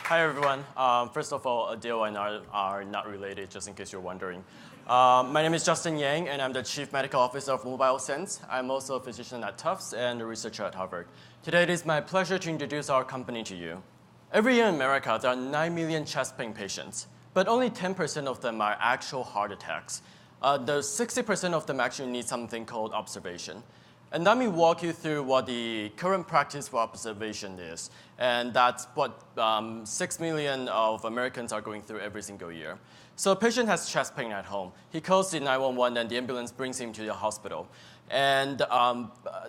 Hi, everyone. First of all, Adil and I are not related, just in case you're wondering. My name is Justin Yang, and I'm the Chief Medical Officer of MobioSense. I'm also a physician at Tufts and a researcher at Harvard. Today, it is my pleasure to introduce our company to you. Every year in America, there are 9 million chest pain patients, but only 10% of them are actual heart attacks. The 60% of them actually need something called observation. And let me walk you through what the current practice for observation is. And that's what 6 million of Americans are going through every single year. So a patient has chest pain at home. He calls the 911 and the ambulance brings him to the hospital. And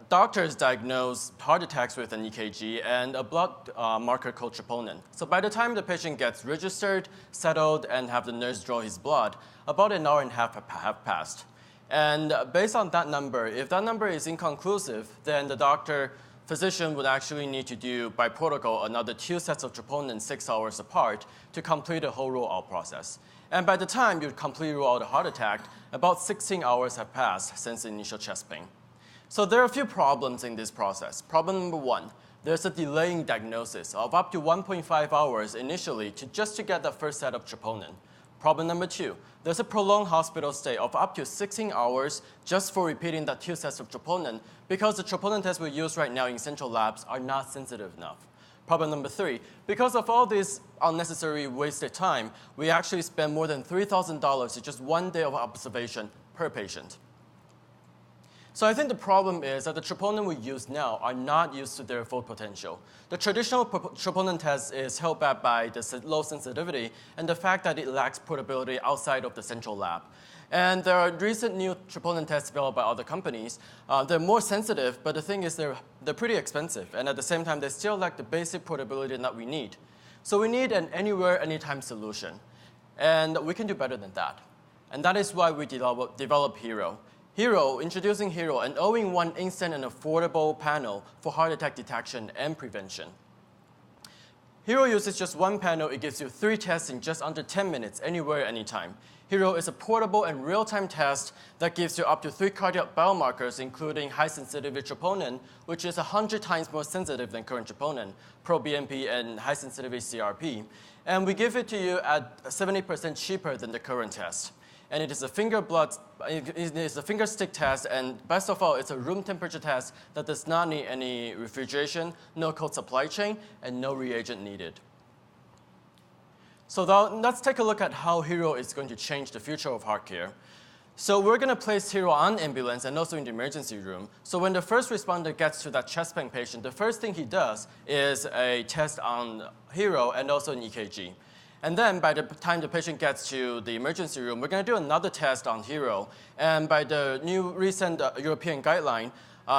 doctors diagnose heart attacks with an EKG and a blood marker called troponin. So by the time the patient gets registered, settled, and have the nurse draw his blood, about an hour and a half have passed. And based on that number, if that number is inconclusive, then the physician would actually need to do, by protocol, another 2 sets of troponin 6 hours apart to complete the whole rule-out process. And by the time you completely rule out a heart attack, about 16 hours have passed since the initial chest pain. So there are a few problems in this process. Problem number 1, there's a delay in diagnosis of up to 1.5 hours initially just to get the first set of troponin. Problem number 2, there's a prolonged hospital stay of up to 16 hours just for repeating that 2 sets of troponin because the troponin tests we use right now in central labs are not sensitive enough. Problem number 3, because of all this unnecessary wasted time, we actually spend more than $3,000 to just 1 day of observation per patient. So I think the problem is that the troponin we use now are not used to their full potential. The traditional troponin test is held back by the low sensitivity and the fact that it lacks portability outside of the central lab. And there are recent new troponin tests developed by other companies. They're more sensitive, but the thing is they're pretty expensive. And at the same time, they still lack the basic portability that we need. So we need an anywhere, anytime solution. And we can do better than that. And that is why we developed Hero. Introducing Hero, an all-in-one instant and affordable panel for heart attack detection and prevention. Hero uses just one panel. It gives you 3 tests in just under 10 minutes, anywhere, anytime. Hero is a portable and real-time test that gives you up to 3 cardiac biomarkers, including high-sensitivity troponin, which is 100 times more sensitive than current troponin, pro-BNP, and high-sensitivity CRP. And we give it to you at 70% cheaper than the current test. And it is a finger stick test, and best of all, it's a room temperature test that does not need any refrigeration, no cold supply chain, and no reagent needed. So let's take a look at how Hero is going to change the future of heart care. So we're going to place Hero on ambulance and also in the emergency room. So when the first responder gets to that chest pain patient, the first thing he does is a test on Hero and also an EKG. And then by the time the patient gets to the emergency room, we're going to do another test on Hero. And by the new recent European guideline,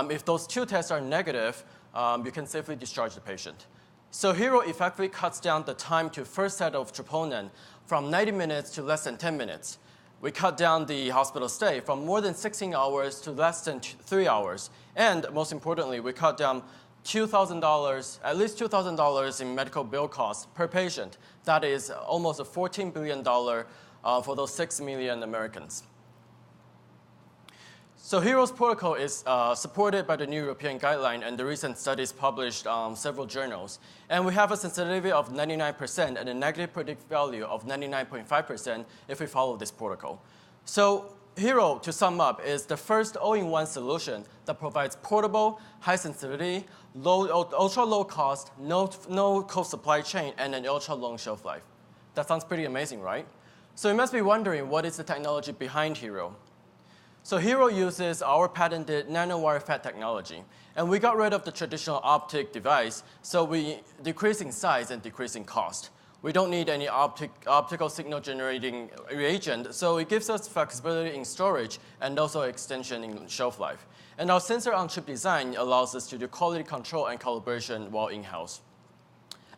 if those 2 tests are negative, you can safely discharge the patient. So Hero effectively cuts down the time to first set of troponin from 90 minutes to less than 10 minutes. We cut down the hospital stay from more than 16 hours to less than 3 hours. And most importantly, we cut down $2,000, at least $2,000 in medical bill costs per patient. That is almost a $14 billion for those 6 million Americans. So Hero's protocol is supported by the new European guideline and the recent studies published on several journals. And we have a sensitivity of 99% and a negative predictive value of 99.5% if we follow this protocol. So Hero, to sum up, is the first all-in-one solution that provides portable, high sensitivity, ultra-low cost, no cold supply chain, and an ultra-long shelf life. That sounds pretty amazing, right? So you must be wondering, what is the technology behind Hero? So Hero uses our patented nanowire FET technology. And we got rid of the traditional optic device, so we decrease in size and decrease in cost. We don't need any optical signal generating reagent, so it gives us flexibility in storage and also extension in shelf life. And our sensor-on-chip design allows us to do quality control and calibration while in-house.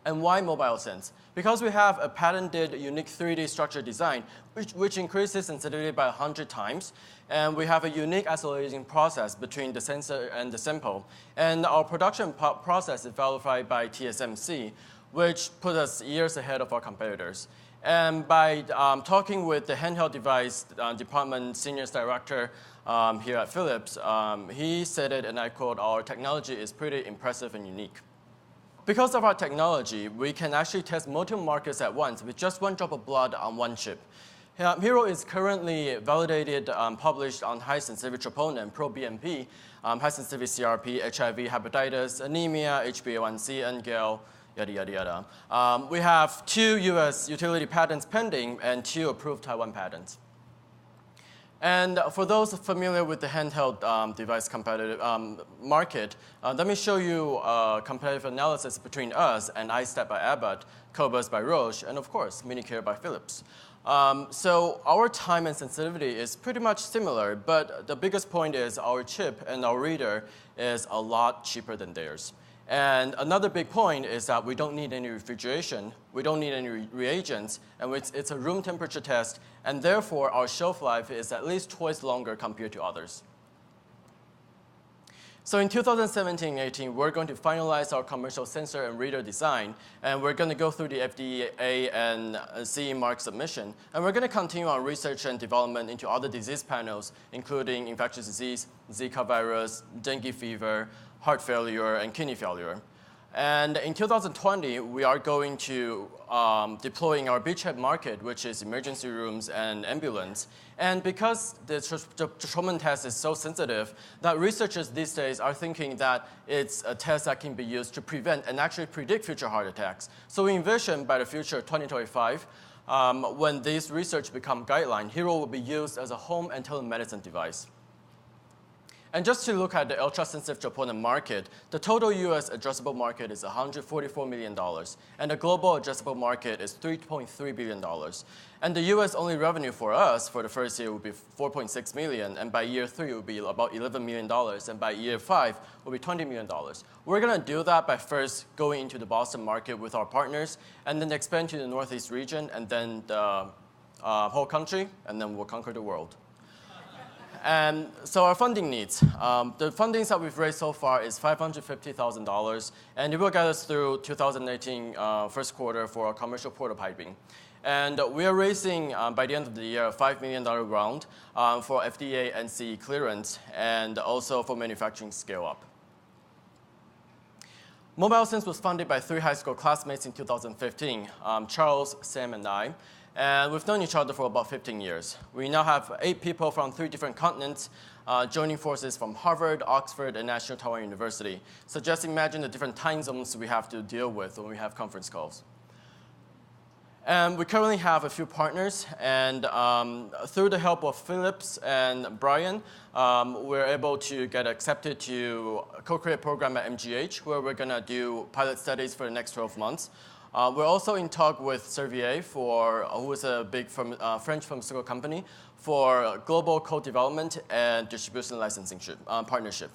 And why MobioSense? Because we have a patented unique 3D structure design, which increases sensitivity by 100 times. And we have a unique isolating process between the sensor and the sample. And our production process is verified by TSMC, which put us years ahead of our competitors. And by talking with the Handheld Device Department Senior Director here at Philips, he said it, and I quote, "Our technology is pretty impressive and unique." Because of our technology, we can actually test multiple markers at once with just one drop of blood on one chip. Hero is currently validated, published on high sensitivity troponin, pro-BNP, high sensitivity CRP, HIV, hepatitis, anemia, HbA1c, NGAL, yada, yada, yada. We have 2 US utility patents pending and 2 approved Taiwan patents. And for those familiar with the handheld device competitive market, let me show you a competitive analysis between us and iStat by Abbott, Cobas by Roche, and of course, MiniCare by Philips. So our time and sensitivity is pretty much similar, but the biggest point is our chip and our reader is a lot cheaper than theirs. And another big point is that we don't need any refrigeration, we don't need any reagents, and it's a room temperature test, and therefore our shelf life is at least twice longer compared to others. So in 2017-18, we're going to finalize our commercial sensor and reader design, and we're going to go through the FDA and CE mark submission, and we're going to continue our research and development into other disease panels, including infectious disease, Zika virus, dengue fever, heart failure, and kidney failure. And in 2020, we are going to deploying our beachhead market, which is emergency rooms and ambulance. And because the troponin test is so sensitive, that researchers these days are thinking that it's a test that can be used to prevent and actually predict future heart attacks. So we envision by the future 2025, when this research become guideline, Hero will be used as a home and telemedicine device. And just to look at the ultra-sensitive troponin market, the total US addressable market is $144 million, and the global addressable market is $3.3 billion. And the US only revenue for us for the first year will be $4.6 million, and by year 3 it will be about $11 million, and by year 5 will be $20 million. We're going to do that by first going into the Boston market with our partners, and then expand to the Northeast region, and then the whole country, and then we'll conquer the world. And so our funding needs. The fundings that we've raised so far is $550,000, and it will get us through 2018 first quarter for our commercial prototyping. And we are raising, by the end of the year, a $5 million round for FDA and CE clearance, and also for manufacturing scale-up. MobioSense was founded by 3 high school classmates in 2015, Charles, Sam, and I. And we've known each other for about 15 years. We now have 8 people from 3 different continents joining forces from Harvard, Oxford, and National Taiwan University. So just imagine the different time zones we have to deal with when we have conference calls. And we currently have a few partners, and through the help of Philips and Brian, we're able to get accepted to a co-create program at MGH, where we're going to do pilot studies for the next 12 months. We're also in talk with Servier, who is a big French pharmaceutical company, for global co-development and distribution licensing partnership.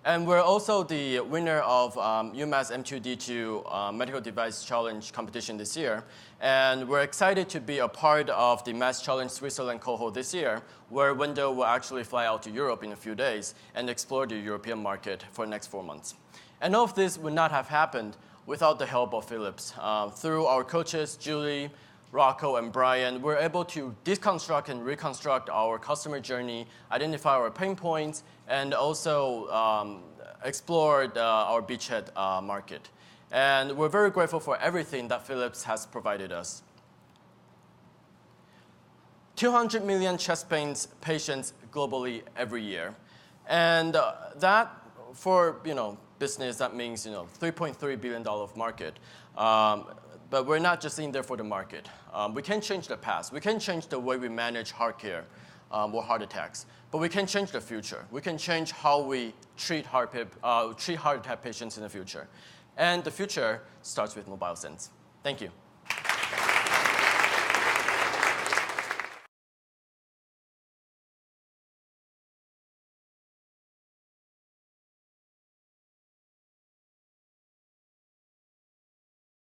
And we're also the winner of UMass M2D2 Medical Device Challenge competition this year. And we're excited to be a part of the Mass Challenge Switzerland cohort this year, where Wendell will actually fly out to Europe in a few days and explore the European market for the next 4 months. And all of this would not have happened without the help of Philips. Through our coaches, Julie, Rocco, and Brian, we're able to deconstruct and reconstruct our customer journey, identify our pain points, and also explore our beachhead market. And we're very grateful for everything that Philips has provided us. 200 million chest pain patients globally every year. And that, for business, that means $3.3 billion market. But we're not just in there for the market. We can change the past. We can change the way we manage heart care or heart attacks. But we can change the future. We can change how we treat heart attack patients in the future. And the future starts with MobioSense. Thank you.